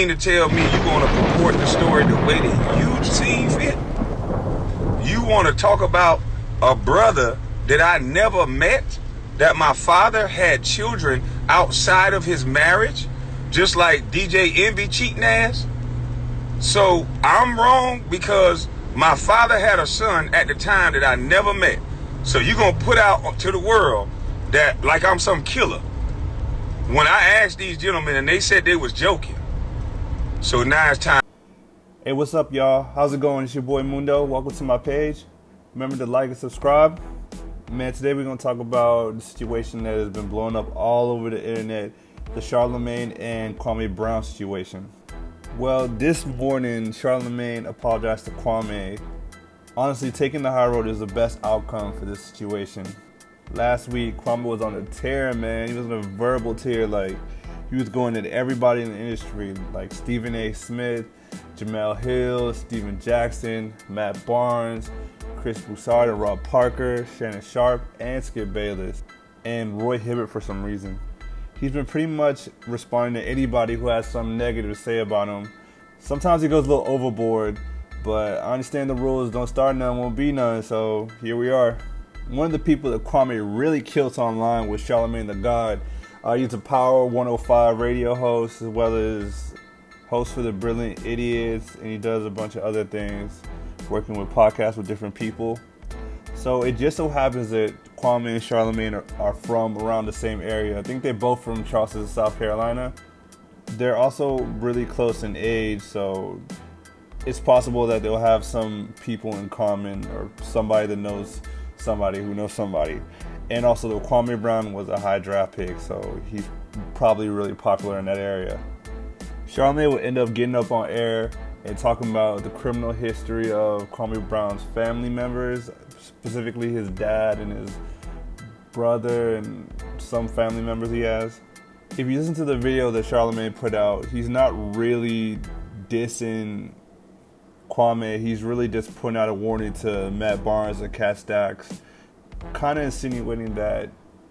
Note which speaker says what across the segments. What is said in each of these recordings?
Speaker 1: mean to tell me you want to purport the story the way that you see fit? You want to talk about a brother that I never met, that my father had children outside of his marriage, just like DJ Envy cheating ass? So I'm wrong because my father had a son at the time that I never met. So you gonna put out to the world that like I'm some killer. When I asked these gentlemen and they said they was joking. So now it's time.
Speaker 2: Hey, what's up, y'all? How's it going? It's your boy Mundo. Welcome to my page. Remember to like and subscribe. Man, today we're going to talk about the situation that has been blowing up all over the internet, the Charlamagne and Kwame Brown situation. Well, this morning, Charlamagne apologized to Kwame. Honestly, taking the high road is the best outcome for this situation. Last week, Kwame was on a tear, man. He was on a verbal tear. Like, he was going at everybody in the industry, like Stephen A. Smith, Jamel Hill, Steven Jackson, Matt Barnes, Chris Broussard and Rob Parker, Shannon Sharp, and Skip Bayless, and Roy Hibbert for some reason. He's been pretty much responding to anybody who has something negative to say about him. Sometimes he goes a little overboard, but I understand the rules. Don't start none, won't be none, so here we are. One of the people that Kwame really killed online was Charlamagne the God. He's a Power 105 radio host, as well as host for the Brilliant Idiots, and he does a bunch of other things, working with podcasts with different people. So it just so happens that Kwame and Charlamagne are from around the same area. I think they're both from Charleston, South Carolina. They're also really close in age, so it's possible that they'll have some people in common or somebody that knows somebody who knows somebody. And also, the Kwame Brown was a high draft pick, so he's probably really popular in that area. Charlamagne will end up getting up on air and talking about the criminal history of Kwame Brown's family members, specifically his dad and his brother and some family members he has. If you listen to the video that Charlamagne put out, he's not really dissing Kwame. He's really just putting out a warning to Matt Barnes and Cat Stacks, kind of insinuating that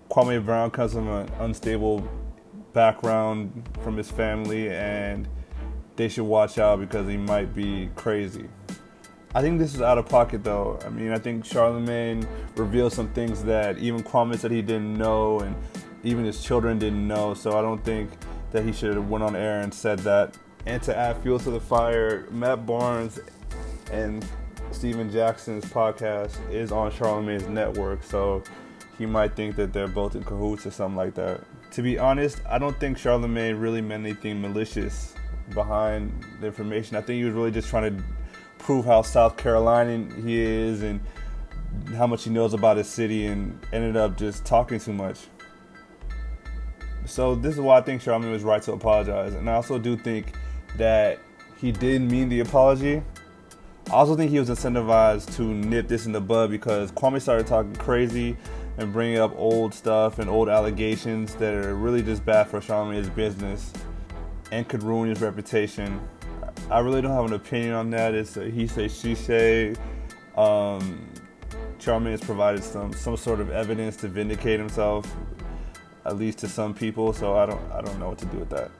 Speaker 2: Kwame Brown comes from an unstable background from his family and they should watch out because he might be crazy. I think this is out of pocket though. I mean, I think Charlamagne revealed some things that even Kwame said he didn't know and even his children didn't know, so I don't think that he should have went on air and said that. And to add fuel to the fire, Matt Barnes and Steven Jackson's podcast is on Charlamagne's network, so he might think that they're both in cahoots or something like that. To be honest, I don't think Charlamagne really meant anything malicious behind the information. I think he was really just trying to prove how South Carolinian he is and how much he knows about his city, and ended up just talking too much. So this is why I think Charlamagne was right to apologize. And I also do think that he did mean the apology. I also think he was incentivized to nip this in the bud because Kwame started talking crazy and bringing up old stuff and old allegations that are really just bad for Charlamagne's business and could ruin his reputation. I really don't have an opinion on that. It's a he say, she say. Charlamagne has provided some sort of evidence to vindicate himself, at least to some people, so I don't know what to do with that.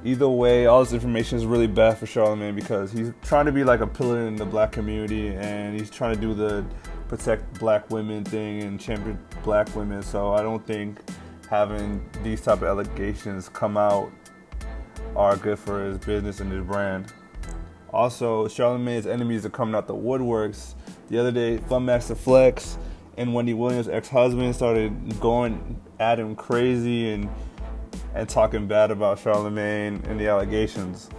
Speaker 2: Either way, all this information is really bad for Charlamagne because he's trying to be like a pillar in the black community and he's trying to do the protect black women thing and champion black women, so I don't think having these type of allegations come out are good for his business and his brand. Also, Charlamagne's enemies are coming out the woodworks. The other day, Fun Master Flex and Wendy Williams' ex-husband started going at him crazy and talking bad about Charlamagne and the allegations.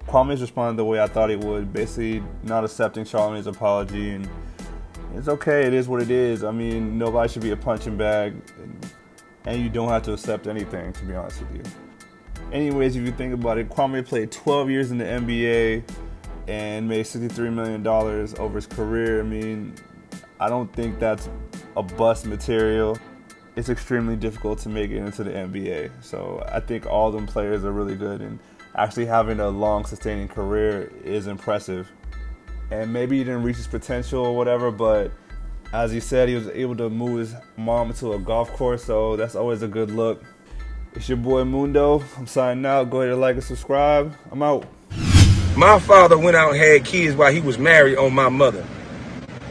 Speaker 2: Kwame's responded the way I thought he would, basically not accepting Charlamagne's apology, and it's okay, it is what it is. I mean, nobody should be a punching bag, and you don't have to accept anything, to be honest with you. Anyways, if you think about it, Kwame played 12 years in the NBA and made $63 million over his career. I mean, I don't think that's a bust material. It's extremely difficult to make it into the NBA. So I think all them players are really good, and actually having a long sustaining career is impressive. And maybe he didn't reach his potential or whatever, but as he said, he was able to move his mom into a golf course, so that's always a good look. It's your boy Mundo. I'm signing out. Go ahead and like and subscribe. I'm out.
Speaker 1: My father went out and had kids while he was married on my mother.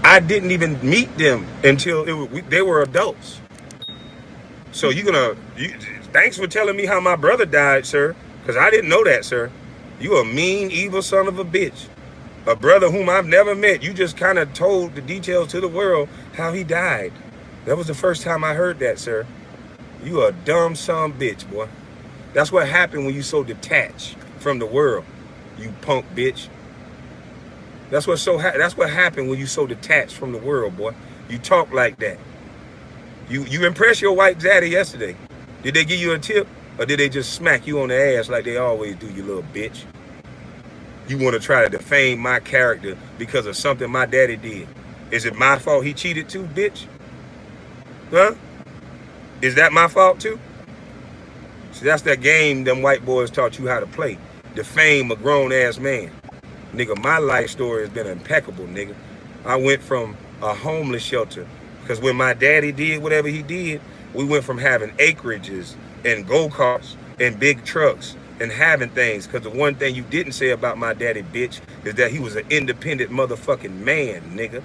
Speaker 1: I didn't even meet them until they were adults. So thanks for telling me how my brother died, sir, because I didn't know that, sir. You a mean, evil son of a bitch. A brother whom I've never met. You just kind of told the details to the world how he died. That was the first time I heard that, sir. You a dumb son of a bitch, boy. That's what happened when you so detached from the world, you punk bitch. That's what happened when you so detached from the world, boy. You talk like that. You impressed your white daddy yesterday. Did they give you a tip, or did they just smack you on the ass like they always do, you little bitch? You want to try to defame my character because of something my daddy did. Is it my fault he cheated too, bitch? Huh? Is that my fault too? See, that's that game them white boys taught you how to play. Defame a grown-ass man. Nigga, my life story has been impeccable, nigga. I went from a homeless shelter, because when my daddy did whatever he did, we went from having acreages and go-karts and big trucks and having things. Because the one thing you didn't say about my daddy, bitch, is that he was an independent motherfucking man, nigga.